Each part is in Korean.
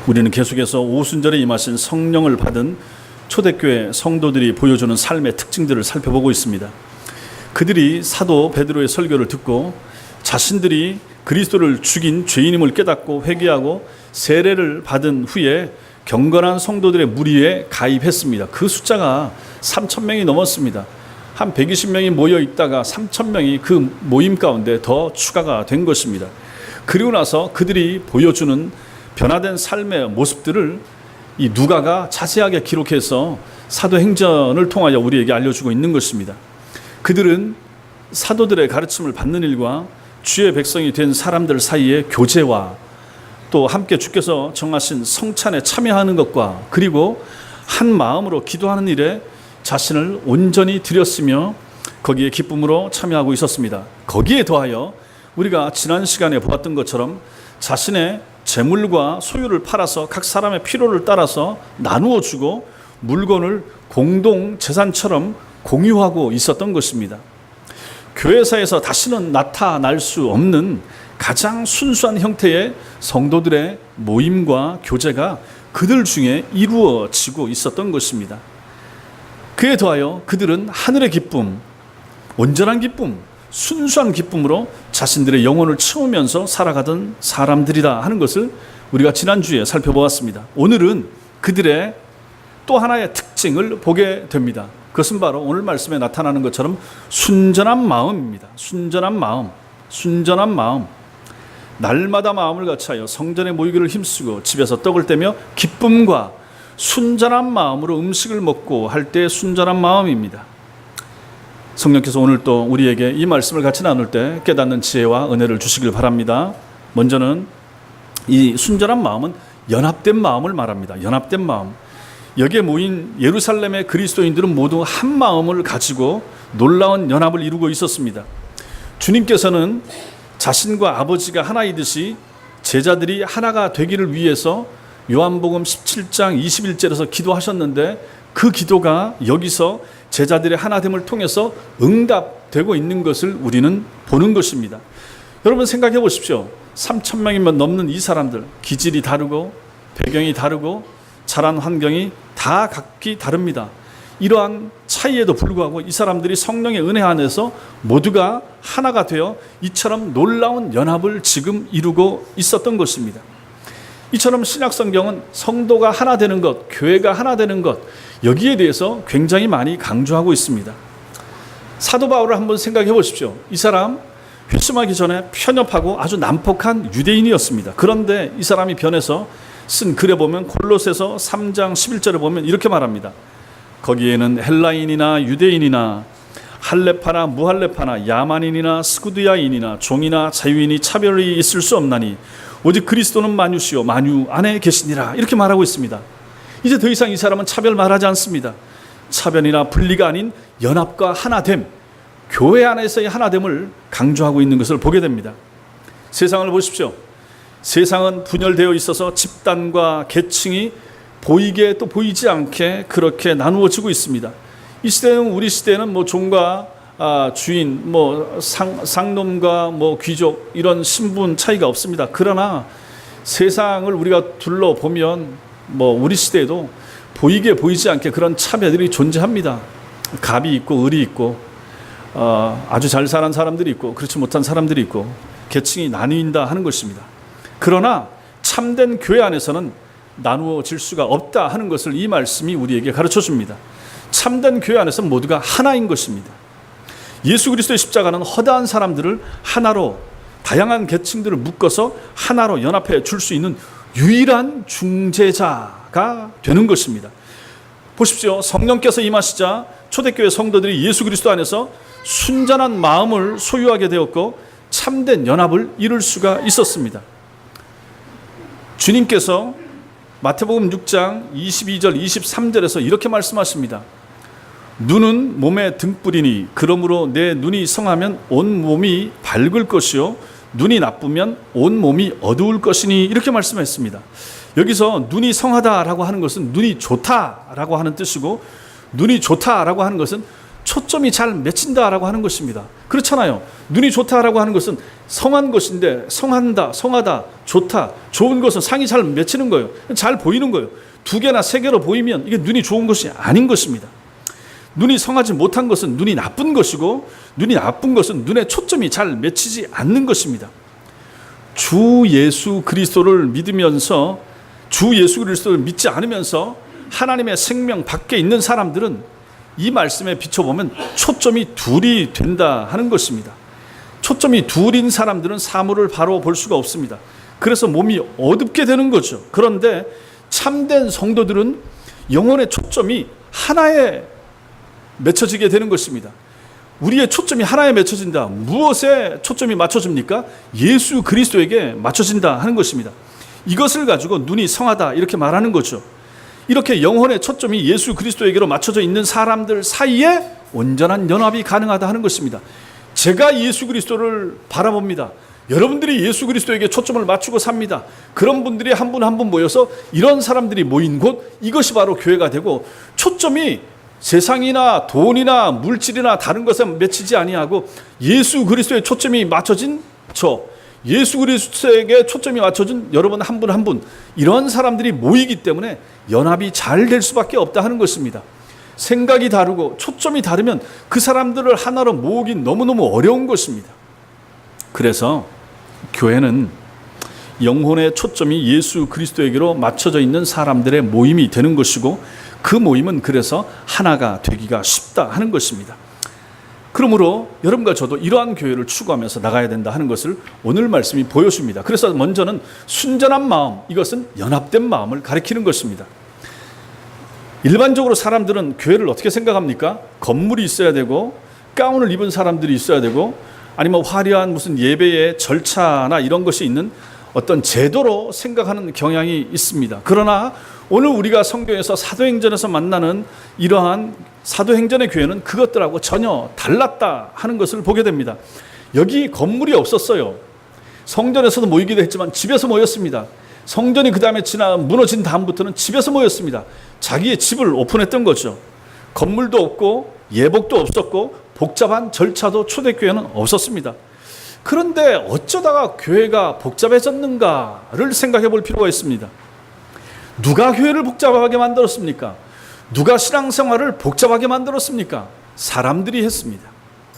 우리는 계속해서 오순절에 임하신 성령을 받은 초대교회 성도들이 보여주는 삶의 특징들을 살펴보고 있습니다. 그들이 사도 베드로의 설교를 듣고 자신들이 그리스도를 죽인 죄인임을 깨닫고 회개하고 세례를 받은 후에 경건한 성도들의 무리에 가입했습니다. 그 숫자가 3,000명이 넘었습니다. 한 120명이 모여 있다가 3,000명이 그 모임 가운데 더 추가가 된 것입니다. 그리고 나서 그들이 보여주는 변화된 삶의 모습들을 이 누가가 자세하게 기록해서 사도행전을 통하여 우리에게 알려주고 있는 것입니다. 그들은 사도들의 가르침을 받는 일과 주의 백성이 된 사람들 사이의 교제와 또 함께 주께서 정하신 성찬에 참여하는 것과 그리고 한 마음으로 기도하는 일에 자신을 온전히 드렸으며 거기에 기쁨으로 참여하고 있었습니다. 거기에 더하여 우리가 지난 시간에 보았던 것처럼 자신의 재물과 소유를 팔아서 각 사람의 필요를 따라서 나누어 주고 물건을 공동 재산처럼 공유하고 있었던 것입니다. 교회사에서 다시는 나타날 수 없는 가장 순수한 형태의 성도들의 모임과 교제가 그들 중에 이루어지고 있었던 것입니다. 그에 더하여 그들은 하늘의 기쁨, 온전한 기쁨, 순수한 기쁨으로 자신들의 영혼을 채우면서 살아가던 사람들이다 하는 것을 우리가 지난주에 살펴보았습니다. 오늘은 그들의 또 하나의 특징을 보게 됩니다. 그것은 바로 오늘 말씀에 나타나는 것처럼 순전한 마음입니다. 순전한 마음, 순전한 마음. 날마다 마음을 같이하여 성전에 모이기를 힘쓰고 집에서 떡을 떼며 기쁨과 순전한 마음으로 음식을 먹고 할 때 순전한 마음입니다. 성령께서 오늘 또 우리에게 이 말씀을 같이 나눌 때 깨닫는 지혜와 은혜를 주시길 바랍니다. 먼저는 이 순전한 마음은 연합된 마음을 말합니다. 연합된 마음. 여기에 모인 예루살렘의 그리스도인들은 모두 한 마음을 가지고 놀라운 연합을 이루고 있었습니다. 주님께서는 자신과 아버지가 하나이듯이 제자들이 하나가 되기를 위해서 요한복음 17장 21절에서 기도하셨는데 그 기도가 여기서 제자들의 하나됨을 통해서 응답되고 있는 것을 우리는 보는 것입니다. 여러분 생각해 보십시오. 3,000명이면 넘는 이 사람들, 기질이 다르고 배경이 다르고 자란 환경이 다 각기 다릅니다. 이러한 차이에도 불구하고 이 사람들이 성령의 은혜 안에서 모두가 하나가 되어 이처럼 놀라운 연합을 지금 이루고 있었던 것입니다. 이처럼 신약성경은 성도가 하나 되는 것, 교회가 하나 되는 것, 여기에 대해서 굉장히 많이 강조하고 있습니다. 사도 바울을 한번 생각해 보십시오. 이 사람 회심하기 전에 편협하고 아주 난폭한 유대인이었습니다. 그런데 이 사람이 변해서 쓴 글에 보면 골로새서 3장 11절에 보면 이렇게 말합니다. 거기에는 헬라인이나 유대인이나 할레파나 무할레파나 야만인이나 스구드야인이나 종이나 자유인이 차별이 있을 수 없나니 오직 그리스도는 만유시요 만유 안에 계시니라 이렇게 말하고 있습니다. 이제 더 이상 이 사람은 차별 말하지 않습니다. 차별이나 분리가 아닌 연합과 하나됨, 교회 안에서의 하나됨을 강조하고 있는 것을 보게 됩니다. 세상을 보십시오. 세상은 분열되어 있어서 집단과 계층이 보이게 또 보이지 않게 그렇게 나누어지고 있습니다. 이 시대는 우리 시대는 뭐 종과 주인, 뭐 상놈과 뭐 귀족 이런 신분 차이가 없습니다. 그러나 세상을 우리가 둘러보면 뭐 우리 시대에도 보이게 보이지 않게 그런 차별들이 존재합니다. 갑이 있고 을이 있고 아주 잘 사는 사람들이 있고 그렇지 못한 사람들이 있고 계층이 나뉜다 하는 것입니다. 그러나 참된 교회 안에서는 나누어질 수가 없다 하는 것을 이 말씀이 우리에게 가르쳐 줍니다. 참된 교회 안에서 모두가 하나인 것입니다. 예수 그리스도의 십자가는 허다한 사람들을 하나로 다양한 계층들을 묶어서 하나로 연합해 줄 수 있는 유일한 중재자가 되는 것입니다. 보십시오. 성령께서 임하시자 초대교회 성도들이 예수 그리스도 안에서 순전한 마음을 소유하게 되었고 참된 연합을 이룰 수가 있었습니다. 주님께서 마태복음 6장 22절 23절에서 이렇게 말씀하십니다. 눈은 몸의 등불이니 그러므로 내 눈이 성하면 온 몸이 밝을 것이요 눈이 나쁘면 온 몸이 어두울 것이니 이렇게 말씀했습니다. 여기서 눈이 성하다라고 하는 것은 눈이 좋다라고 하는 뜻이고 눈이 좋다라고 하는 것은 초점이 잘 맺힌다라고 하는 것입니다. 그렇잖아요. 눈이 좋다라고 하는 것은 성한 것인데 성한다, 성하다, 좋다, 좋은 것은 상이 잘 맺히는 거예요. 잘 보이는 거예요. 두 개나 세 개로 보이면 이게 눈이 좋은 것이 아닌 것입니다. 눈이 성하지 못한 것은 눈이 나쁜 것이고, 눈이 나쁜 것은 눈에 초점이 잘 맺히지 않는 것입니다. 주 예수 그리스도를 믿으면서, 주 예수 그리스도를 믿지 않으면서 하나님의 생명 밖에 있는 사람들은 이 말씀에 비춰보면 초점이 둘이 된다 하는 것입니다. 초점이 둘인 사람들은 사물을 바로 볼 수가 없습니다. 그래서 몸이 어둡게 되는 거죠. 그런데 참된 성도들은 영혼의 초점이 하나에 맺혀지게 되는 것입니다. 우리의 초점이 하나에 맺혀진다. 무엇에 초점이 맞춰집니까? 예수 그리스도에게 맞춰진다 하는 것입니다. 이것을 가지고 눈이 성하다 이렇게 말하는 거죠. 이렇게 영혼의 초점이 예수 그리스도에게로 맞춰져 있는 사람들 사이에 온전한 연합이 가능하다 하는 것입니다. 제가 예수 그리스도를 바라봅니다. 여러분들이 예수 그리스도에게 초점을 맞추고 삽니다. 그런 분들이 한 분 한 분 모여서 이런 사람들이 모인 곳, 이것이 바로 교회가 되고, 초점이 세상이나 돈이나 물질이나 다른 것에 맺히지 아니하고 예수 그리스도의 초점이 맞춰진 예수 그리스도에게 초점이 맞춰진 여러분 한 분 한 분, 이런 사람들이 모이기 때문에 연합이 잘 될 수밖에 없다 하는 것입니다. 생각이 다르고 초점이 다르면 그 사람들을 하나로 모으기 너무너무 어려운 것입니다. 그래서 교회는 영혼의 초점이 예수 그리스도에게로 맞춰져 있는 사람들의 모임이 되는 것이고, 그 모임은 그래서 하나가 되기가 쉽다 하는 것입니다. 그러므로 여러분과 저도 이러한 교회를 추구하면서 나가야 된다 하는 것을 오늘 말씀이 보여줍니다. 그래서 먼저는 순전한 마음, 이것은 연합된 마음을 가리키는 것입니다. 일반적으로 사람들은 교회를 어떻게 생각합니까? 건물이 있어야 되고, 가운을 입은 사람들이 있어야 되고, 아니면 화려한 무슨 예배의 절차나 이런 것이 있는 어떤 제도로 생각하는 경향이 있습니다. 그러나 오늘 우리가 성경에서 사도행전에서 만나는 이러한 사도행전의 교회는 그것들하고 전혀 달랐다 하는 것을 보게 됩니다. 여기 건물이 없었어요. 성전에서도 모이기도 했지만 집에서 모였습니다. 성전이 그 다음에 무너진 다음부터는 집에서 모였습니다. 자기의 집을 오픈했던 거죠. 건물도 없고 예복도 없었고 복잡한 절차도 초대교회는 없었습니다. 그런데 어쩌다가 교회가 복잡해졌는가를 생각해 볼 필요가 있습니다. 누가 교회를 복잡하게 만들었습니까? 누가 신앙생활을 복잡하게 만들었습니까? 사람들이 했습니다.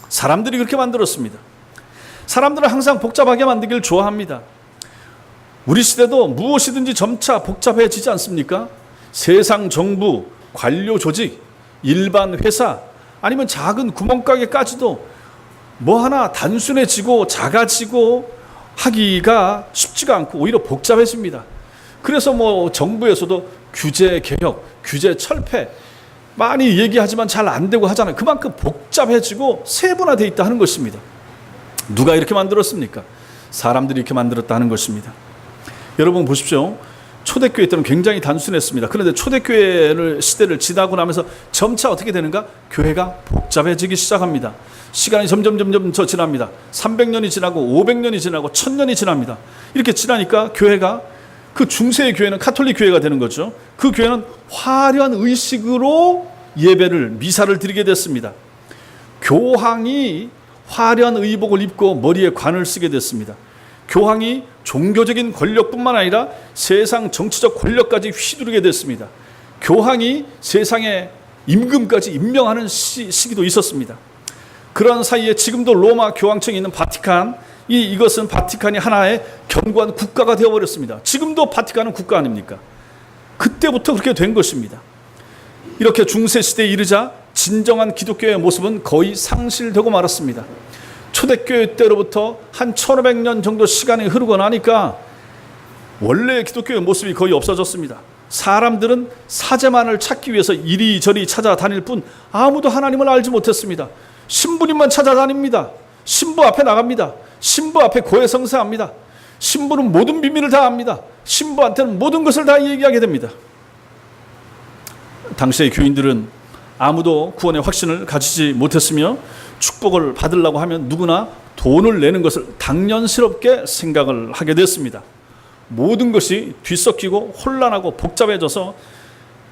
사람들이 그렇게 만들었습니다. 사람들은 항상 복잡하게 만들기를 좋아합니다. 우리 시대도 무엇이든지 점차 복잡해지지 않습니까? 세상 정부, 관료 조직, 일반 회사, 아니면 작은 구멍가게까지도 뭐 하나 단순해지고 작아지고 하기가 쉽지가 않고 오히려 복잡해집니다. 그래서 뭐 정부에서도 규제 개혁, 규제 철폐 많이 얘기하지만 잘 안 되고 하잖아요. 그만큼 복잡해지고 세분화되어 있다 하는 것입니다. 누가 이렇게 만들었습니까? 사람들이 이렇게 만들었다 하는 것입니다. 여러분 보십시오. 초대교회 때는 굉장히 단순했습니다. 그런데 초대교회 시대를 지나고 나면서 점차 어떻게 되는가? 교회가 복잡해지기 시작합니다. 시간이 점점 더 지납니다. 300년이 지나고 500년이 지나고 1000년이 지납니다. 이렇게 지나니까 교회가, 그 중세의 교회는 카톨릭 교회가 되는 거죠. 그 교회는 화려한 의식으로 예배를, 미사를 드리게 됐습니다. 교황이 화려한 의복을 입고 머리에 관을 쓰게 됐습니다. 교황이 종교적인 권력뿐만 아니라 세상 정치적 권력까지 휘두르게 됐습니다. 교황이 세상에 임금까지 임명하는 시기도 있었습니다. 그런 사이에 지금도 로마 교황청이 있는 바티칸, 이것은 바티칸이 하나의 견고한 국가가 되어버렸습니다. 지금도 바티칸은 국가 아닙니까? 그때부터 그렇게 된 것입니다. 이렇게 중세 시대에 이르자 진정한 기독교의 모습은 거의 상실되고 말았습니다. 초대교회 때로부터 한 1500년 정도 시간이 흐르고 나니까 원래의 기독교의 모습이 거의 없어졌습니다. 사람들은 사제만을 찾기 위해서 이리저리 찾아다닐 뿐 아무도 하나님을 알지 못했습니다. 신부님만 찾아다닙니다. 신부 앞에 나갑니다. 신부 앞에 고해성사합니다. 신부는 모든 비밀을 다 압니다. 신부한테는 모든 것을 다 얘기하게 됩니다. 당시의 교인들은 아무도 구원의 확신을 가지지 못했으며 축복을 받으려고 하면 누구나 돈을 내는 것을 당연스럽게 생각을 하게 됐습니다. 모든 것이 뒤섞이고 혼란하고 복잡해져서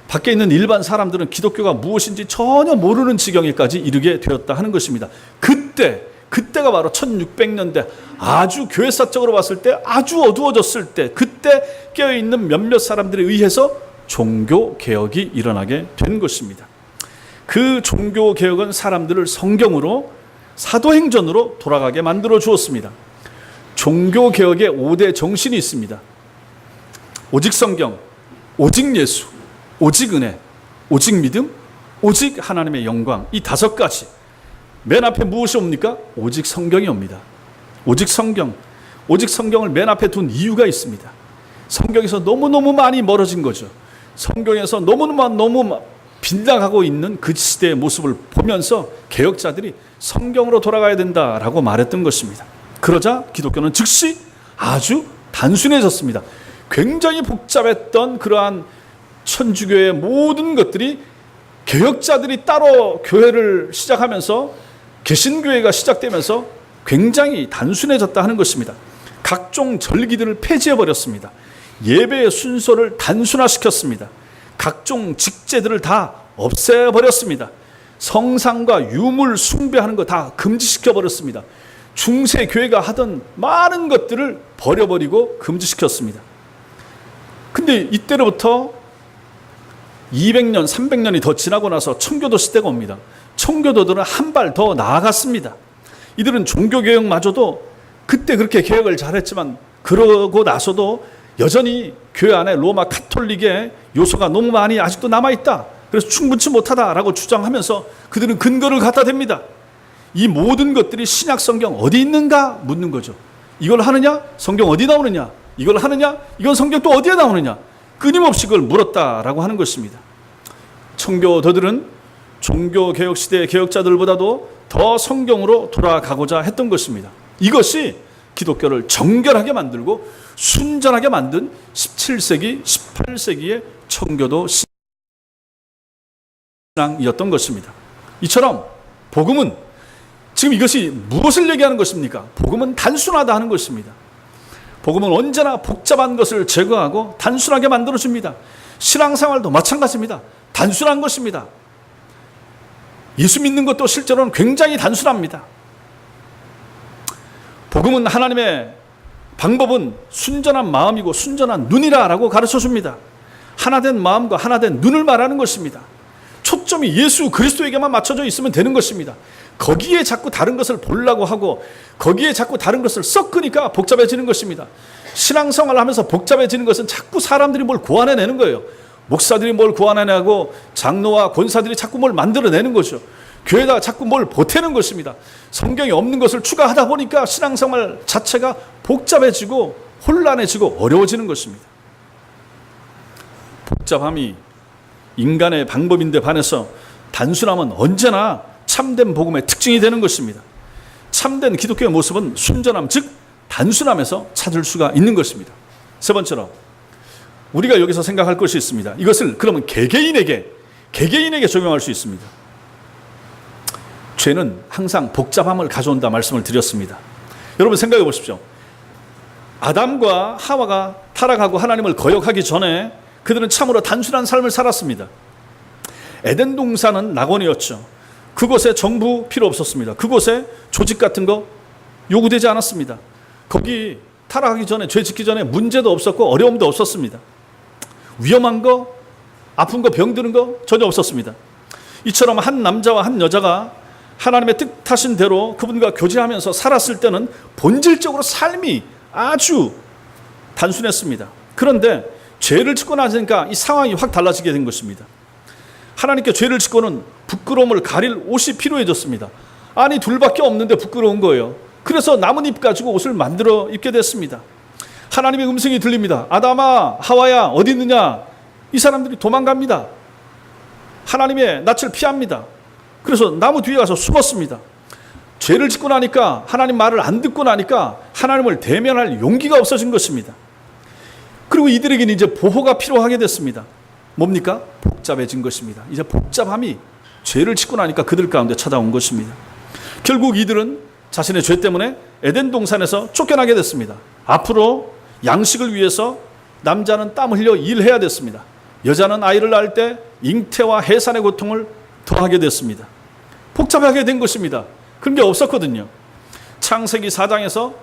밖에 있는 일반 사람들은 기독교가 무엇인지 전혀 모르는 지경에까지 이르게 되었다 하는 것입니다. 그때가 바로 1600년대 아주 교회사적으로 봤을 때 아주 어두워졌을 때, 그때 깨어있는 몇몇 사람들에 의해서 종교개혁이 일어나게 된 것입니다. 그 종교개혁은 사람들을 성경으로, 사도행전으로 돌아가게 만들어 주었습니다. 종교개혁의 5대 정신이 있습니다. 오직 성경, 오직 예수, 오직 은혜, 오직 믿음, 오직 하나님의 영광, 이 5가지. 맨 앞에 무엇이 옵니까? 오직 성경이 옵니다. 오직 성경. 오직 성경을 맨 앞에 둔 이유가 있습니다. 성경에서 너무너무 많이 멀어진 거죠. 성경에서 너무 빗나가고 있는 그 시대의 모습을 보면서 개혁자들이 성경으로 돌아가야 된다라고 말했던 것입니다. 그러자 기독교는 즉시 아주 단순해졌습니다. 굉장히 복잡했던 그러한 천주교의 모든 것들이 개혁자들이 따로 교회를 시작하면서, 개신교회가 시작되면서 굉장히 단순해졌다 하는 것입니다. 각종 절기들을 폐지해버렸습니다. 예배의 순서를 단순화시켰습니다. 각종 직제들을 다 없애버렸습니다. 성상과 유물 숭배하는 거 다 금지시켜버렸습니다. 중세 교회가 하던 많은 것들을 버려버리고 금지시켰습니다. 근데 이때로부터 200년, 300년이 더 지나고 나서 청교도 시대가 옵니다. 청교도들은 한 발 더 나아갔습니다. 이들은 종교개혁마저도 그때 그렇게 개혁을 잘했지만, 그러고 나서도 여전히 교회 안에 로마 카톨릭의 요소가 너무 많이 아직도 남아있다. 그래서 충분치 못하다라고 주장하면서 그들은 근거를 갖다 댑니다. 이 모든 것들이 신약 성경 어디 있는가 묻는 거죠. 이걸 하느냐? 성경 어디 나오느냐? 이걸 하느냐? 이건 성경 또 어디에 나오느냐? 끊임없이 그걸 물었다라고 하는 것입니다. 청교도들은 종교개혁 시대의 개혁자들보다도 더 성경으로 돌아가고자 했던 것입니다. 이것이 기독교를 정결하게 만들고 순전하게 만든 17세기, 18세기의 청교도 신앙이었던 것입니다. 이처럼 복음은 지금 이것이 무엇을 얘기하는 것입니까? 복음은 단순하다 하는 것입니다. 복음은 언제나 복잡한 것을 제거하고 단순하게 만들어줍니다. 신앙생활도 마찬가지입니다. 단순한 것입니다. 예수 믿는 것도 실제로는 굉장히 단순합니다. 복음은 하나님의 방법은 순전한 마음이고 순전한 눈이라고 가르쳐줍니다. 하나된 마음과 하나된 눈을 말하는 것입니다. 초점이 예수 그리스도에게만 맞춰져 있으면 되는 것입니다. 거기에 자꾸 다른 것을 보려고 하고 거기에 자꾸 다른 것을 섞으니까 복잡해지는 것입니다. 신앙생활을 하면서 복잡해지는 것은 자꾸 사람들이 뭘 고안해내는 거예요. 목사들이 뭘 고안해내고 장로와 권사들이 자꾸 뭘 만들어내는 거죠. 교회에다가 자꾸 뭘 보태는 것입니다. 성경에 없는 것을 추가하다 보니까 신앙생활 자체가 복잡해지고 혼란해지고 어려워지는 것입니다. 복잡함이 인간의 방법인데 반해서 단순함은 언제나 참된 복음의 특징이 되는 것입니다. 참된 기독교의 모습은 순전함, 즉 단순함에서 찾을 수가 있는 것입니다. 세 번째로 우리가 여기서 생각할 것이 있습니다. 이것을 그러면 개개인에게 적용할 수 있습니다. 죄는 항상 복잡함을 가져온다 말씀을 드렸습니다. 여러분 생각해 보십시오. 아담과 하와가 타락하고 하나님을 거역하기 전에 그들은 참으로 단순한 삶을 살았습니다. 에덴 동산은 낙원이었죠. 그곳에 정부 필요 없었습니다. 그곳에 조직 같은 거 요구되지 않았습니다. 거기 타락하기 전에, 죄 짓기 전에 문제도 없었고 어려움도 없었습니다. 위험한 거, 아픈 거, 병드는 거 전혀 없었습니다. 이처럼 한 남자와 한 여자가 하나님의 뜻하신 대로 그분과 교제하면서 살았을 때는 본질적으로 삶이 아주 단순했습니다. 그런데 죄를 짓고 나니까 이 상황이 확 달라지게 된 것입니다. 하나님께 죄를 짓고는 부끄러움을 가릴 옷이 필요해졌습니다. 아니 둘밖에 없는데 부끄러운 거예요. 그래서 나뭇잎 가지고 옷을 만들어 입게 됐습니다. 하나님의 음성이 들립니다. 아담아, 하와야 어디 있느냐? 이 사람들이 도망갑니다. 하나님의 낯을 피합니다. 그래서 나무 뒤에 가서 숨었습니다. 죄를 짓고 나니까, 하나님 말을 안 듣고 나니까 하나님을 대면할 용기가 없어진 것입니다. 그리고 이들에게는 이제 보호가 필요하게 됐습니다. 뭡니까? 복잡해진 것입니다. 이제 복잡함이 죄를 짓고 나니까 그들 가운데 찾아온 것입니다. 결국 이들은 자신의 죄 때문에 에덴 동산에서 쫓겨나게 됐습니다. 앞으로 양식을 위해서 남자는 땀 흘려 일해야 됐습니다. 여자는 아이를 낳을 때 잉태와 해산의 고통을 더하게 됐습니다. 복잡하게 된 것입니다. 그런 게 없었거든요. 창세기 4장에서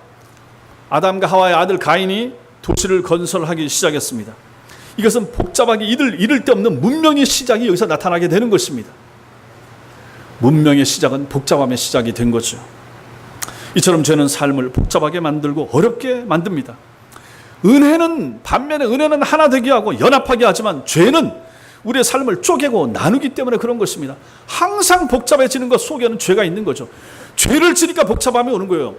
아담과 하와의 아들 가인이 도시를 건설하기 시작했습니다. 이것은 복잡하게 이를 데 없는 문명의 시작이 여기서 나타나게 되는 것입니다. 문명의 시작은 복잡함의 시작이 된 거죠. 이처럼 죄는 삶을 복잡하게 만들고 어렵게 만듭니다. 반면에 은혜는 하나 되게 하고 연합하게 하지만 죄는 우리의 삶을 쪼개고 나누기 때문에 그런 것입니다. 항상 복잡해지는 것 속에는 죄가 있는 거죠. 죄를 지니까 복잡함이 오는 거예요.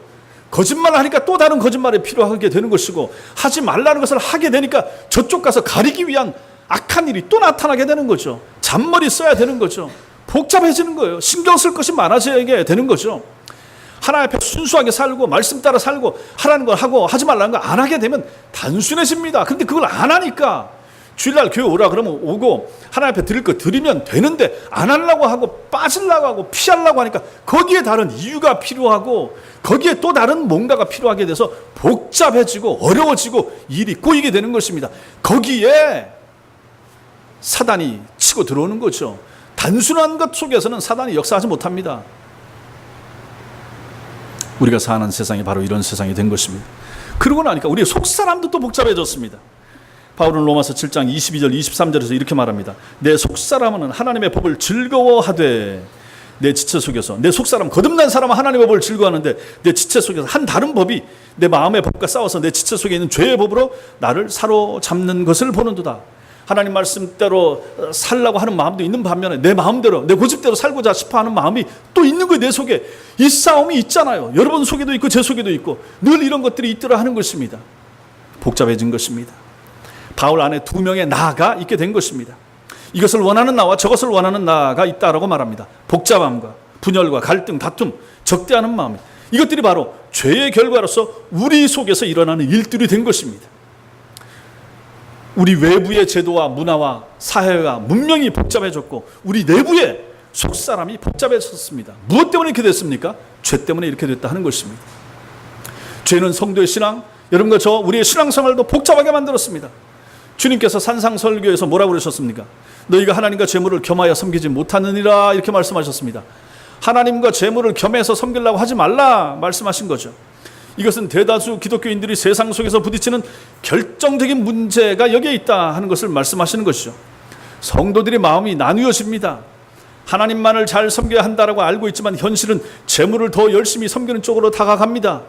거짓말을 하니까 또 다른 거짓말이 필요하게 되는 것이고, 하지 말라는 것을 하게 되니까 저쪽 가서 가리기 위한 악한 일이 또 나타나게 되는 거죠. 잔머리 써야 되는 거죠. 복잡해지는 거예요. 신경 쓸 것이 많아져야 되는 거죠. 하나님 앞에 순수하게 살고 말씀 따라 살고 하라는 걸 하고 하지 말라는 걸 안 하게 되면 단순해집니다. 그런데 그걸 안 하니까 주일날 교회 오라 그러면 오고 하나님 앞에 드릴 거 드리면 되는데 안 하려고 하고 빠지려고 하고 피하려고 하니까 거기에 다른 이유가 필요하고 거기에 또 다른 뭔가가 필요하게 돼서 복잡해지고 어려워지고 일이 꼬이게 되는 것입니다. 거기에 사단이 치고 들어오는 거죠. 단순한 것 속에서는 사단이 역사하지 못합니다. 우리가 사는 세상이 바로 이런 세상이 된 것입니다. 그러고 나니까 우리의 속사람도 또 복잡해졌습니다. 바울은 로마서 7장 22절 23절에서 이렇게 말합니다. 내 속사람은 하나님의 법을 즐거워하되 내 지체 속에서, 내 속사람 거듭난 사람은 하나님의 법을 즐거워하는데 내 지체 속에서 한 다른 법이 내 마음의 법과 싸워서 내 지체 속에 있는 죄의 법으로 나를 사로잡는 것을 보는도다. 하나님 말씀대로 살라고 하는 마음도 있는 반면에 내 마음대로 내 고집대로 살고자 싶어하는 마음이 또 있는 거예요. 내 속에 이 싸움이 있잖아요. 여러분 속에도 있고 제 속에도 있고 늘 이런 것들이 있더라 하는 것입니다. 복잡해진 것입니다. 바울 안에 두 명의 나가 있게 된 것입니다. 이것을 원하는 나와 저것을 원하는 나가 있다라고 말합니다. 복잡함과 분열과 갈등, 다툼, 적대하는 마음, 이것들이 바로 죄의 결과로서 우리 속에서 일어나는 일들이 된 것입니다. 우리 외부의 제도와 문화와 사회가 문명이 복잡해졌고 우리 내부의 속사람이 복잡해졌습니다. 무엇 때문에 이렇게 됐습니까? 죄 때문에 이렇게 됐다 하는 것입니다. 죄는 성도의 신앙, 여러분과 저 우리의 신앙생활도 복잡하게 만들었습니다. 주님께서 산상설교에서 뭐라고 그러셨습니까? 너희가 하나님과 재물을 겸하여 섬기지 못하느니라 이렇게 말씀하셨습니다. 하나님과 재물을 겸해서 섬기려고 하지 말라 말씀하신 거죠. 이것은 대다수 기독교인들이 세상 속에서 부딪히는 결정적인 문제가 여기에 있다 하는 것을 말씀하시는 것이죠. 성도들의 마음이 나뉘어집니다. 하나님만을 잘 섬겨야 한다라고 알고 있지만 현실은 재물을 더 열심히 섬기는 쪽으로 다가갑니다.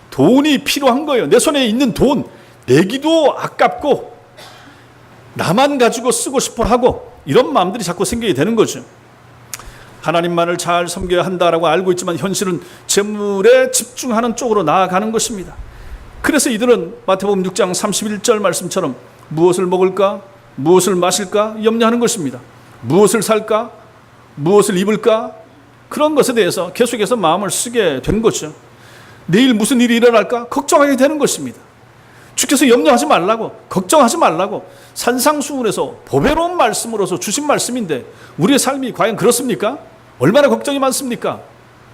돈이 필요한 거예요. 내 손에 있는 돈 내기도 아깝고 나만 가지고 쓰고 싶어 하고 이런 마음들이 자꾸 생기게 되는 거죠. 하나님만을 잘 섬겨야 한다라고 알고 있지만 현실은 재물에 집중하는 쪽으로 나아가는 것입니다. 그래서 이들은 마태복음 6장 31절 말씀처럼 무엇을 먹을까? 무엇을 마실까? 염려하는 것입니다. 무엇을 살까? 무엇을 입을까? 그런 것에 대해서 계속해서 마음을 쓰게 된 거죠. 내일 무슨 일이 일어날까? 걱정하게 되는 것입니다. 주께서 염려하지 말라고, 걱정하지 말라고 산상수훈에서 보배로운 말씀으로서 주신 말씀인데 우리의 삶이 과연 그렇습니까? 얼마나 걱정이 많습니까?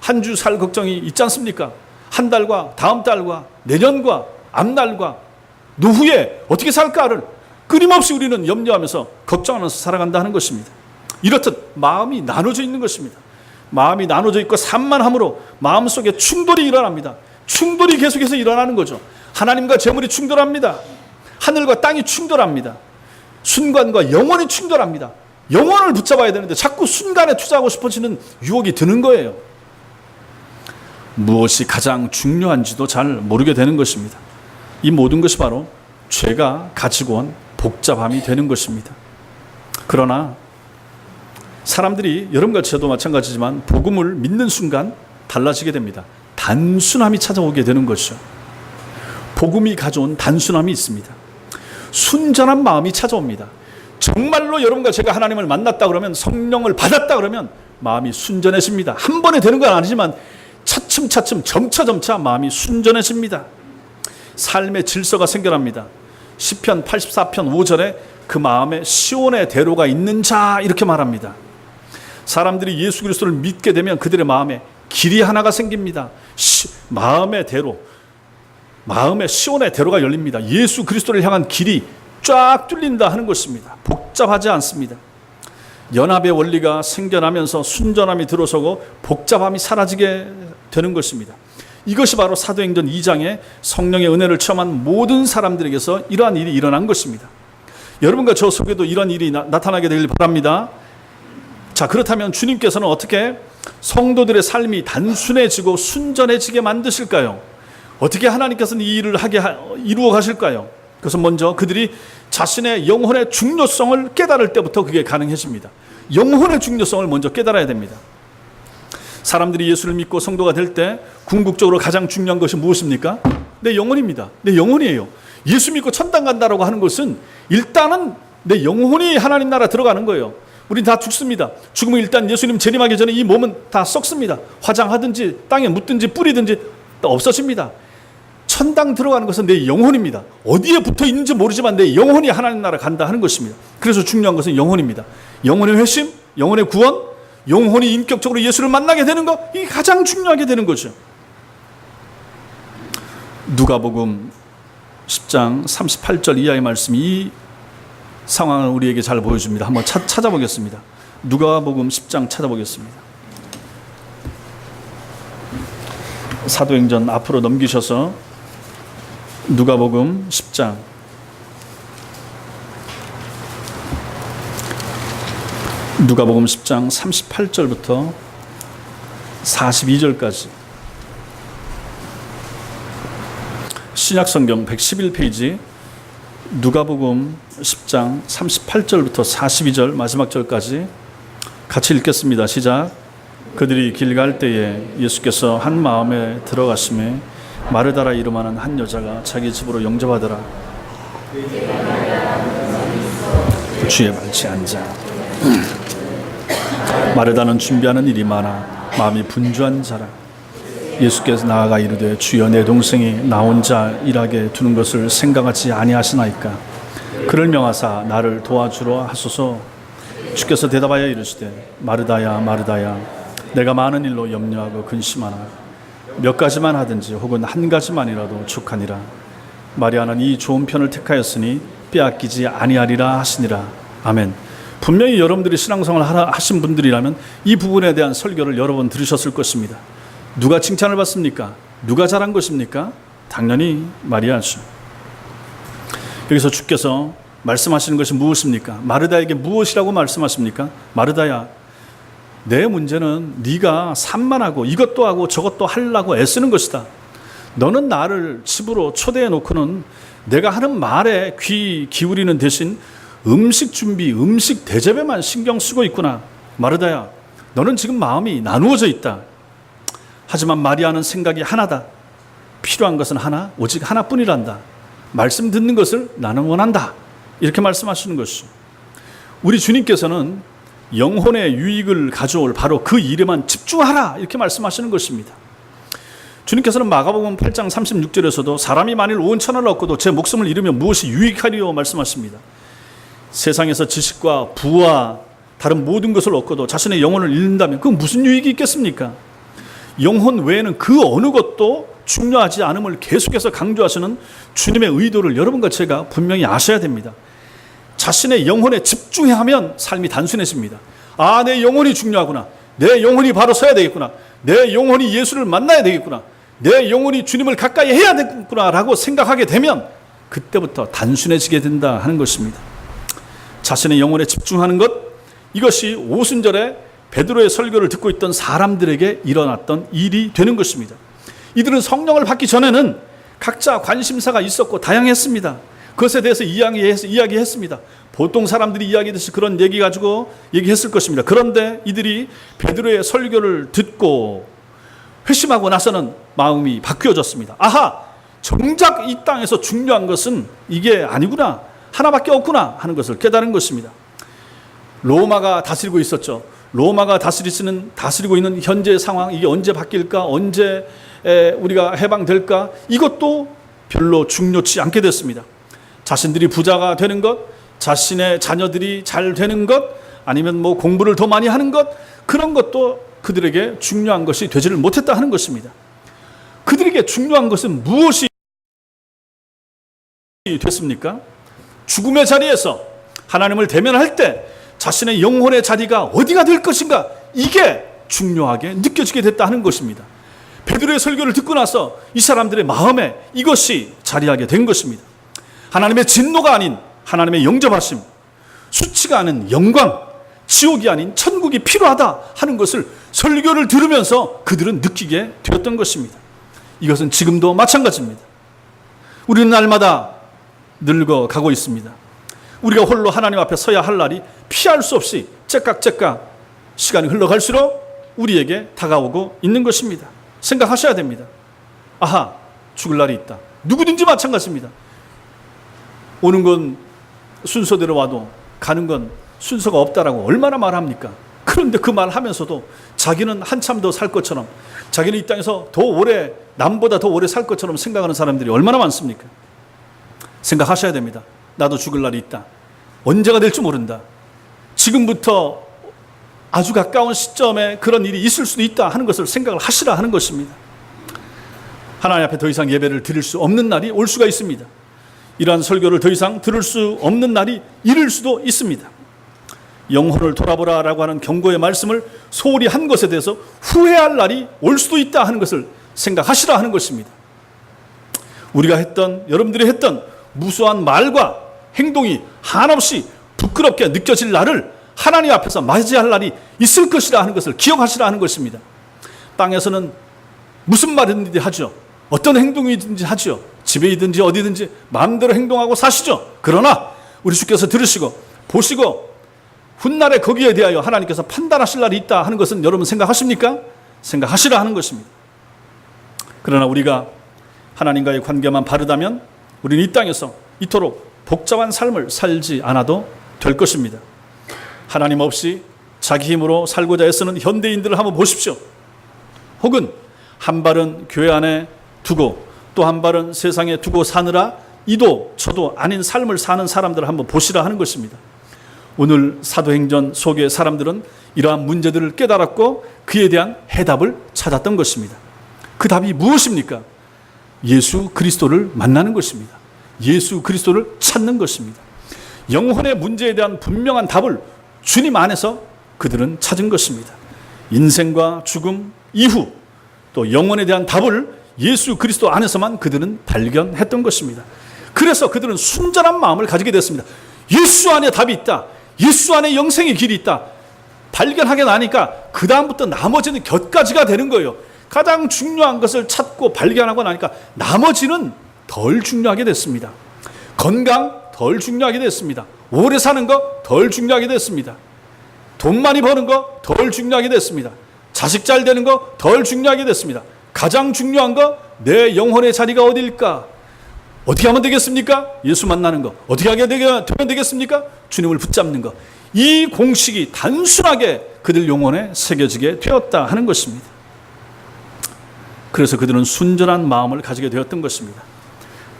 한 주 살 걱정이 있지 않습니까? 한 달과 다음 달과 내년과 앞날과 노후에 어떻게 살까를 끊임없이 우리는 염려하면서 걱정하면서 살아간다 하는 것입니다. 이렇듯 마음이 나눠져 있는 것입니다. 마음이 나눠져 있고 산만함으로 마음속에 충돌이 일어납니다. 충돌이 계속해서 일어나는 거죠. 하나님과 재물이 충돌합니다. 하늘과 땅이 충돌합니다. 순간과 영원이 충돌합니다. 영원을 붙잡아야 되는데 자꾸 순간에 투자하고 싶어지는 유혹이 드는 거예요. 무엇이 가장 중요한지도 잘 모르게 되는 것입니다. 이 모든 것이 바로 죄가 가지고 온 복잡함이 되는 것입니다. 그러나 사람들이 여러분과 저도 마찬가지지만 복음을 믿는 순간 달라지게 됩니다. 단순함이 찾아오게 되는 것이죠. 복음이 가져온 단순함이 있습니다. 순전한 마음이 찾아옵니다. 정말로 여러분과 제가 하나님을 만났다 그러면, 성령을 받았다 그러면 마음이 순전해집니다. 한 번에 되는 건 아니지만 차츰차츰 점차점차 마음이 순전해집니다. 삶의 질서가 생겨납니다. 시편 84편 5절에 그 마음에 시온의 대로가 있는 자 이렇게 말합니다. 사람들이 예수 그리스도를 믿게 되면 그들의 마음에 길이 하나가 생깁니다. 마음의 대로, 마음의 시온의 대로가 열립니다. 예수 그리스도를 향한 길이 쫙 뚫린다 하는 것입니다. 복잡하지 않습니다. 연합의 원리가 생겨나면서 순전함이 들어서고 복잡함이 사라지게 되는 것입니다. 이것이 바로 사도행전 2장에 성령의 은혜를 체험한 모든 사람들에게서 이러한 일이 일어난 것입니다. 여러분과 저 속에도 이런 일이 나타나게 되길 바랍니다. 자, 그렇다면 주님께서는 어떻게 성도들의 삶이 단순해지고 순전해지게 만드실까요? 어떻게 하나님께서는 이 일을 이루어 가실까요? 그래서 먼저 그들이 자신의 영혼의 중요성을 깨달을 때부터 그게 가능해집니다. 영혼의 중요성을 먼저 깨달아야 됩니다. 사람들이 예수를 믿고 성도가 될 때 궁극적으로 가장 중요한 것이 무엇입니까? 내 영혼입니다. 내 영혼이에요. 예수 믿고 천당 간다라고 하는 것은 일단은 내 영혼이 하나님 나라 들어가는 거예요. 우린 다 죽습니다. 죽으면 일단 예수님 재림하기 전에 이 몸은 다 썩습니다. 화장하든지 땅에 묻든지 뿌리든지 없어집니다. 천당 들어가는 것은 내 영혼입니다. 어디에 붙어 있는지 모르지만 내 영혼이 하나님 나라 간다 하는 것입니다. 그래서 중요한 것은 영혼입니다. 영혼의 회심, 영혼의 구원, 영혼이 인격적으로 예수를 만나게 되는 것, 이게 가장 중요하게 되는 거죠. 누가복음 10장 38절 이하의 말씀이 이 상황을 우리에게 잘 보여줍니다. 한번 찾아보겠습니다. 누가복음 10장 찾아보겠습니다. 사도행전 앞으로 넘기셔서 누가복음 10장 누가복음 10장 38절부터 42절까지 신약성경 111페이지 누가복음 10장 38절부터 42절 마지막 절까지 같이 읽겠습니다. 시작. 그들이 길 갈 때에 예수께서 한 마음에 들어가심에 마르다라 이름하는 한 여자가 자기 집으로 영접하더라. 주의 발치에 앉아. 마르다는 준비하는 일이 많아 마음이 분주한 자라. 예수께서 나아가 이르되 주여 내 동생이 나 혼자 일하게 두는 것을 생각하지 아니하시나이까. 그를 명하사 나를 도와주러 하소서. 주께서 대답하여 이르시되 마르다야 마르다야 내가 많은 일로 염려하고 근심하나 몇 가지만 하든지 혹은 한 가지만이라도 족하니라. 마리아는 이 좋은 편을 택하였으니 빼앗기지 아니하리라 하시니라. 아멘. 분명히 여러분들이 신앙생활을 하신 분들이라면 이 부분에 대한 설교를 여러 번 들으셨을 것입니다. 누가 칭찬을 받습니까? 누가 잘한 것입니까? 당연히 마리아죠. 여기서 주께서 말씀하시는 것이 무엇입니까? 마르다에게 무엇이라고 말씀하십니까? 마르다야, 내 문제는 네가 산만하고 이것도 하고 저것도 하려고 애쓰는 것이다. 너는 나를 집으로 초대해 놓고는 내가 하는 말에 귀 기울이는 대신 음식 준비, 음식 대접에만 신경 쓰고 있구나. 마르다야, 너는 지금 마음이 나누어져 있다. 하지만 마리아는 생각이 하나다. 필요한 것은 하나, 오직 하나뿐이란다. 말씀 듣는 것을 나는 원한다. 이렇게 말씀하시는 것이죠. 우리 주님께서는 영혼의 유익을 가져올 바로 그 일에만 집중하라. 이렇게 말씀하시는 것입니다. 주님께서는 마가복음 8장 36절에서도 사람이 만일 온 천하를 얻고도 제 목숨을 잃으면 무엇이 유익하리요 말씀하십니다. 세상에서 지식과 부와 다른 모든 것을 얻고도 자신의 영혼을 잃는다면 그건 무슨 유익이 있겠습니까? 영혼 외에는 그 어느 것도 중요하지 않음을 계속해서 강조하시는 주님의 의도를 여러분과 제가 분명히 아셔야 됩니다. 자신의 영혼에 집중해야 하면 삶이 단순해집니다. 아, 내 영혼이 중요하구나. 내 영혼이 바로 서야 되겠구나. 내 영혼이 예수를 만나야 되겠구나. 내 영혼이 주님을 가까이 해야 되겠구나 라고 생각하게 되면 그때부터 단순해지게 된다 하는 것입니다. 자신의 영혼에 집중하는 것, 이것이 오순절에 베드로의 설교를 듣고 있던 사람들에게 일어났던 일이 되는 것입니다. 이들은 성령을 받기 전에는 각자 관심사가 있었고 다양했습니다. 그것에 대해서 이야기했습니다. 보통 사람들이 이야기했듯이 그런 얘기 가지고 얘기했을 것입니다. 그런데 이들이 베드로의 설교를 듣고 회심하고 나서는 마음이 바뀌어졌습니다. 아하! 정작 이 땅에서 중요한 것은 이게 아니구나. 하나밖에 없구나 하는 것을 깨달은 것입니다. 로마가 다스리고 있었죠. 로마가 다스리고 있는 현재 상황, 이게 언제 바뀔까? 언제 우리가 해방될까? 이것도 별로 중요치 않게 됐습니다. 자신들이 부자가 되는 것, 자신의 자녀들이 잘 되는 것, 아니면 뭐 공부를 더 많이 하는 것, 그런 것도 그들에게 중요한 것이 되지를 못했다 하는 것입니다. 그들에게 중요한 것은 무엇이 됐습니까? 죽음의 자리에서 하나님을 대면할 때 자신의 영혼의 자리가 어디가 될 것인가, 이게 중요하게 느껴지게 됐다 하는 것입니다. 베드로의 설교를 듣고 나서 이 사람들의 마음에 이것이 자리하게 된 것입니다. 하나님의 진노가 아닌 하나님의 영접하심, 수치가 아닌 영광, 지옥이 아닌 천국이 필요하다 하는 것을 설교를 들으면서 그들은 느끼게 되었던 것입니다. 이것은 지금도 마찬가지입니다. 우리는 날마다 늙어가고 있습니다. 우리가 홀로 하나님 앞에 서야 할 날이 피할 수 없이 째깍째깍 시간이 흘러갈수록 우리에게 다가오고 있는 것입니다. 생각하셔야 됩니다. 아하, 죽을 날이 있다. 누구든지 마찬가지입니다. 오는 건 순서대로 와도 가는 건 순서가 없다라고 얼마나 말합니까? 그런데 그 말하면서도 자기는 한참 더 살 것처럼, 자기는 이 땅에서 더 오래, 남보다 더 오래 살 것처럼 생각하는 사람들이 얼마나 많습니까? 생각하셔야 됩니다. 나도 죽을 날이 있다. 언제가 될지 모른다. 지금부터 아주 가까운 시점에 그런 일이 있을 수도 있다 하는 것을 생각을 하시라 하는 것입니다. 하나님 앞에 더 이상 예배를 드릴 수 없는 날이 올 수가 있습니다. 이러한 설교를 더 이상 들을 수 없는 날이 이를 수도 있습니다. 영혼을 돌아보라라고 하는 경고의 말씀을 소홀히 한 것에 대해서 후회할 날이 올 수도 있다 하는 것을 생각하시라 하는 것입니다. 우리가 했던, 여러분들이 했던 무수한 말과 행동이 한없이 부끄럽게 느껴질 날을 하나님 앞에서 맞이할 날이 있을 것이라 하는 것을 기억하시라 하는 것입니다. 땅에서는 무슨 말이든지 하죠. 어떤 행동이든지 하죠. 집에 있든지 어디든지 마음대로 행동하고 사시죠. 그러나 우리 주께서 들으시고 보시고 훗날에 거기에 대하여 하나님께서 판단하실 날이 있다 하는 것은 여러분 생각하십니까? 생각하시라 하는 것입니다. 그러나 우리가 하나님과의 관계만 바르다면 우리는 이 땅에서 이토록 복잡한 삶을 살지 않아도 될 것입니다. 하나님 없이 자기 힘으로 살고자 애쓰는 현대인들을 한번 보십시오. 혹은 한 발은 교회 안에 두고 또 한 발은 세상에 두고 사느라 이도 저도 아닌 삶을 사는 사람들을 한번 보시라 하는 것입니다. 오늘 사도행전 속의 사람들은 이러한 문제들을 깨달았고 그에 대한 해답을 찾았던 것입니다. 그 답이 무엇입니까? 예수 그리스도를 만나는 것입니다. 예수 그리스도를 찾는 것입니다. 영혼의 문제에 대한 분명한 답을 주님 안에서 그들은 찾은 것입니다. 인생과 죽음 이후 또 영혼에 대한 답을 예수 그리스도 안에서만 그들은 발견했던 것입니다. 그래서 그들은 순전한 마음을 가지게 됐습니다. 예수 안에 답이 있다. 예수 안에 영생의 길이 있다. 발견하게 나니까 그 다음부터 나머지는 곁가지가 되는 거예요. 가장 중요한 것을 찾고 발견하고 나니까 나머지는 덜 중요하게 됐습니다. 건강 덜 중요하게 됐습니다. 오래 사는 거 덜 중요하게 됐습니다. 돈 많이 버는 거 덜 중요하게 됐습니다. 자식 잘 되는 거 덜 중요하게 됐습니다. 가장 중요한 거 내 영혼의 자리가 어디일까? 어떻게 하면 되겠습니까? 예수 만나는 거. 어떻게 하게 되면 되겠습니까? 주님을 붙잡는 거. 이 공식이 단순하게 그들 영혼에 새겨지게 되었다 하는 것입니다. 그래서 그들은 순전한 마음을 가지게 되었던 것입니다.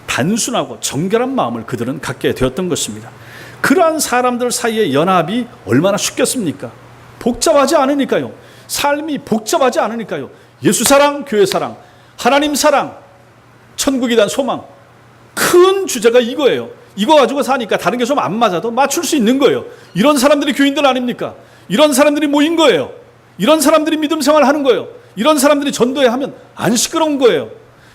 단순하고 정결한 마음을 그들은 갖게 되었던 것입니다. 그러한 사람들 사이의 연합이 얼마나 쉽겠습니까? 복잡하지 않으니까요. 삶이 복잡하지 않으니까요. 예수 사랑, 교회 사랑, 하나님 사랑, 천국에 대한 소망. 큰 주제가 이거예요. 이거 가지고 사니까 다른 게 좀 안 맞아도 맞출 수 있는 거예요. 이런 사람들이 교인들 아닙니까? 이런 사람들이 모인 거예요. 이런 사람들이 믿음 생활하는 거예요. 이런 사람들이 전도회 하면 안 시끄러운 거예요.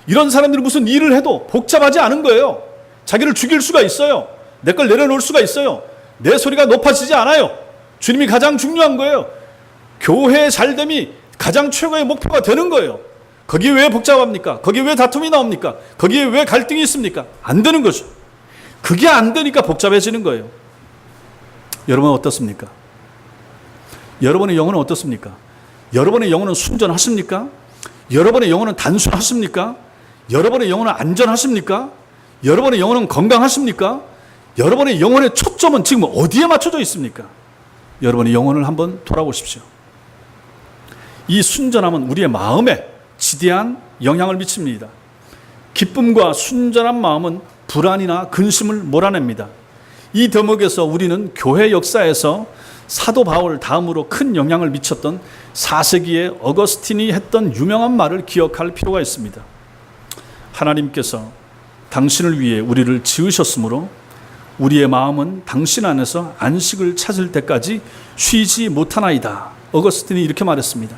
이런 사람들이 무슨 일을 해도 복잡하지 않은 거예요. 자기를 죽일 수가 있어요. 내 걸 내려놓을 수가 있어요. 내 소리가 높아지지 않아요. 주님이 가장 중요한 거예요. 교회의 잘됨이 가장 최고의 목표가 되는 거예요. 거기에 왜 복잡합니까? 거기에 왜 다툼이 나옵니까? 거기에 왜 갈등이 있습니까? 안 되는 거죠. 그게 안 되니까 복잡해지는 거예요. 여러분은 어떻습니까? 여러분의 영혼은 어떻습니까? 여러분의 영혼은 순전하십니까? 여러분의 영혼은 단순하십니까? 여러분의 영혼은 안전하십니까? 여러분의 영혼은 건강하십니까? 여러분의 영혼의 초점은 지금 어디에 맞춰져 있습니까? 여러분의 영혼을 한번 돌아보십시오. 이 순전함은 우리의 마음에 지대한 영향을 미칩니다. 기쁨과 순전한 마음은 불안이나 근심을 몰아냅니다. 이 대목에서 우리는 교회 역사에서 사도 바울 다음으로 큰 영향을 미쳤던 4세기의 어거스틴이 했던 유명한 말을 기억할 필요가 있습니다. 하나님께서 당신을 위해 우리를 지으셨으므로 우리의 마음은 당신 안에서 안식을 찾을 때까지 쉬지 못하나이다. 어거스틴이 이렇게 말했습니다.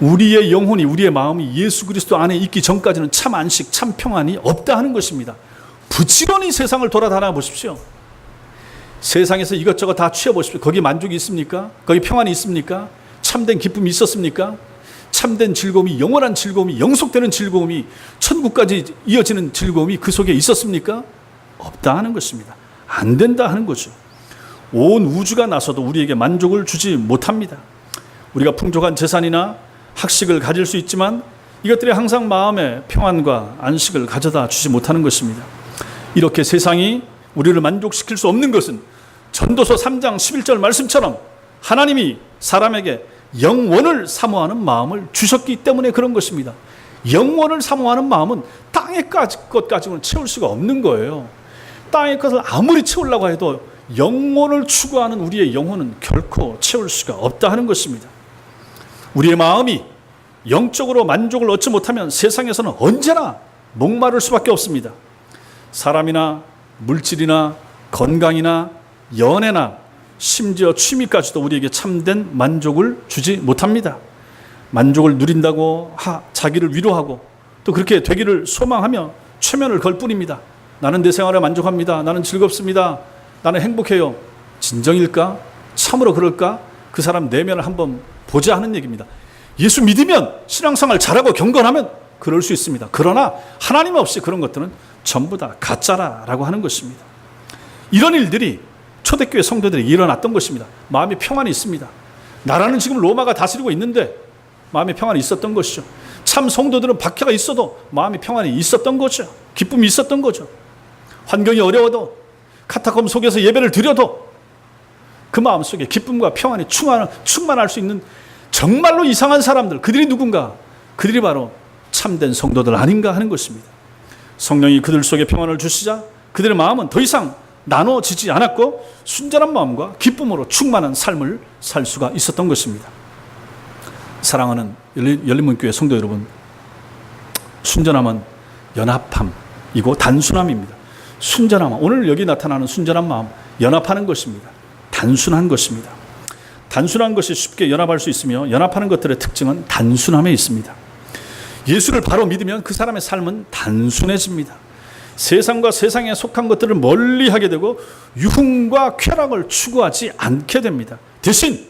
우리의 영혼이, 우리의 마음이 예수 그리스도 안에 있기 전까지는 참 안식, 참 평안이 없다 하는 것입니다. 부지런히 세상을 돌아다녀 보십시오. 세상에서 이것저것 다 취해보십시오. 거기 만족이 있습니까? 거기 평안이 있습니까? 참된 기쁨이 있었습니까? 참된 즐거움이, 영원한 즐거움이, 영속되는 즐거움이, 천국까지 이어지는 즐거움이 그 속에 있었습니까? 없다 하는 것입니다. 안 된다 하는 거죠. 온 우주가 나서도 우리에게 만족을 주지 못합니다. 우리가 풍족한 재산이나 학식을 가질 수 있지만 이것들이 항상 마음의 평안과 안식을 가져다 주지 못하는 것입니다. 이렇게 세상이 우리를 만족시킬 수 없는 것은 전도서 3장 11절 말씀처럼 하나님이 사람에게 영원을 사모하는 마음을 주셨기 때문에 그런 것입니다. 영원을 사모하는 마음은 땅의 것 가지고는 채울 수가 없는 거예요. 땅의 것을 아무리 채우려고 해도 영원을 추구하는 우리의 영혼은 결코 채울 수가 없다 하는 것입니다. 우리의 마음이 영적으로 만족을 얻지 못하면 세상에서는 언제나 목마를 수밖에 없습니다. 사람이나 물질이나 건강이나 연애나 심지어 취미까지도 우리에게 참된 만족을 주지 못합니다. 만족을 누린다고 자기를 위로하고 또 그렇게 되기를 소망하며 최면을 걸 뿐입니다. 나는 내 생활에 만족합니다. 나는 즐겁습니다. 나는 행복해요. 진정일까? 참으로 그럴까? 그 사람 내면을 한번 보자 하는 얘기입니다. 예수 믿으면 신앙생활 잘하고 경건하면 그럴 수 있습니다. 그러나 하나님 없이 그런 것들은 전부 다 가짜라고 하는 것입니다. 이런 일들이 초대교회 성도들에게 일어났던 것입니다. 마음의 평안이 있습니다. 나라는 지금 로마가 다스리고 있는데 마음의 평안이 있었던 것이죠. 참 성도들은 박해가 있어도 마음의 평안이 있었던 거죠. 기쁨이 있었던 거죠. 환경이 어려워도 카타콤 속에서 예배를 드려도 그 마음속에 기쁨과 평안이 충만할 수 있는 정말로 이상한 사람들, 그들이 누군가? 그들이 바로 참된 성도들 아닌가 하는 것입니다. 성령이 그들 속에 평안을 주시자 그들의 마음은 더 이상 나눠지지 않았고 순전한 마음과 기쁨으로 충만한 삶을 살 수가 있었던 것입니다. 사랑하는 열린문교회 성도 여러분, 순전함은 연합함이고 단순함입니다. 순전함, 오늘 여기 나타나는 순전한 마음, 연합하는 것입니다. 단순한 것입니다. 단순한 것이 쉽게 연합할 수 있으며 연합하는 것들의 특징은 단순함에 있습니다. 예수를 바로 믿으면 그 사람의 삶은 단순해집니다. 세상과 세상에 속한 것들을 멀리하게 되고 유흥과 쾌락을 추구하지 않게 됩니다. 대신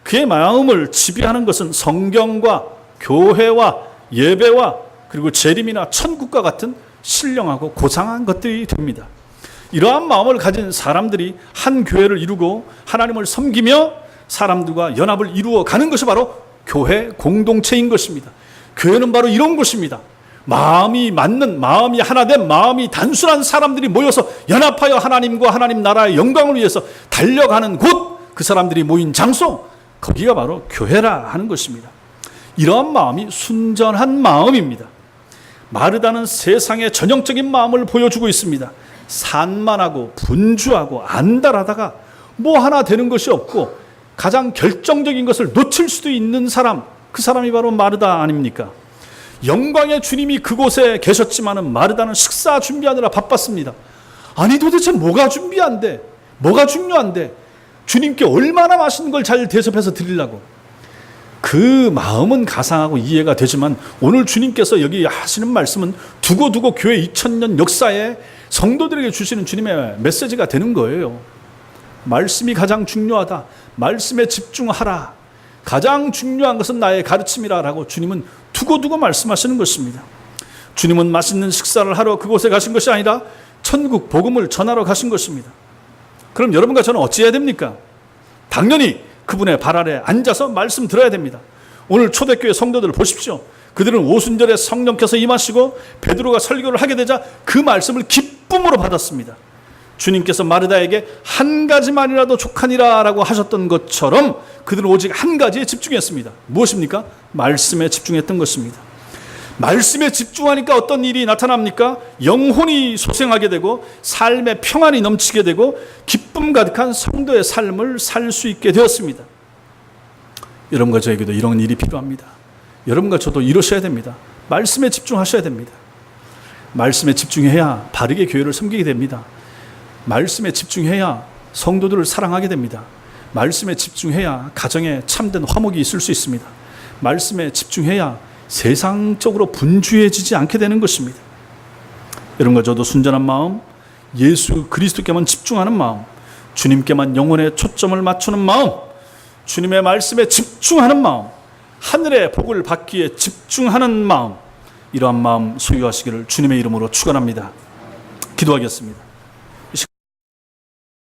그의 마음을 지배하는 것은 성경과 교회와 예배와 그리고 재림이나 천국과 같은 신령하고 고상한 것들이 됩니다. 이러한 마음을 가진 사람들이 한 교회를 이루고 하나님을 섬기며 사람들과 연합을 이루어 가는 것이 바로 교회 공동체인 것입니다. 교회는 바로 이런 곳입니다. 마음이 맞는, 마음이 하나된, 마음이 단순한 사람들이 모여서 연합하여 하나님과 하나님 나라의 영광을 위해서 달려가는 곳, 그 사람들이 모인 장소, 거기가 바로 교회라 하는 것입니다. 이러한 마음이 순전한 마음입니다. 마르다는 세상의 전형적인 마음을 보여주고 있습니다. 산만하고 분주하고 안달하다가 뭐 하나 되는 것이 없고 가장 결정적인 것을 놓칠 수도 있는 사람, 그 사람이 바로 마르다 아닙니까? 영광의 주님이 그곳에 계셨지만은 마르다는 식사 준비하느라 바빴습니다. 아니 도대체 뭐가 준비한데? 뭐가 중요한데? 주님께 얼마나 맛있는 걸 잘 대접해서 드리려고? 그 마음은 가상하고 이해가 되지만 오늘 주님께서 여기 하시는 말씀은 두고두고 교회 2000년 역사에 성도들에게 주시는 주님의 메시지가 되는 거예요. 말씀이 가장 중요하다. 말씀에 집중하라. 가장 중요한 것은 나의 가르침이라라고 주님은 두고두고 말씀하시는 것입니다. 주님은 맛있는 식사를 하러 그곳에 가신 것이 아니라 천국 복음을 전하러 가신 것입니다. 그럼 여러분과 저는 어찌해야 됩니까? 당연히 그분의 발 아래 앉아서 말씀 들어야 됩니다. 오늘 초대교회 성도들 보십시오. 그들은 오순절에 성령께서 임하시고 베드로가 설교를 하게 되자 그 말씀을 기쁨으로 받았습니다. 주님께서 마르다에게 한 가지만이라도 족하니라 라고 하셨던 것처럼 그들은 오직 한 가지에 집중했습니다. 무엇입니까? 말씀에 집중했던 것입니다. 말씀에 집중하니까 어떤 일이 나타납니까? 영혼이 소생하게 되고 삶의 평안이 넘치게 되고 기쁨 가득한 성도의 삶을 살 수 있게 되었습니다. 여러분과 저에게도 이런 일이 필요합니다. 여러분과 저도 이러셔야 됩니다. 말씀에 집중하셔야 됩니다. 말씀에 집중해야 바르게 교회를 섬기게 됩니다. 말씀에 집중해야 성도들을 사랑하게 됩니다. 말씀에 집중해야 가정에 참된 화목이 있을 수 있습니다. 말씀에 집중해야 세상적으로 분주해지지 않게 되는 것입니다. 여러분과 저도 순전한 마음, 예수 그리스도께만 집중하는 마음, 주님께만 영혼의 초점을 맞추는 마음, 주님의 말씀에 집중하는 마음, 하늘의 복을 받기에 집중하는 마음, 이러한 마음 소유하시기를 주님의 이름으로 축원합니다. 기도하겠습니다.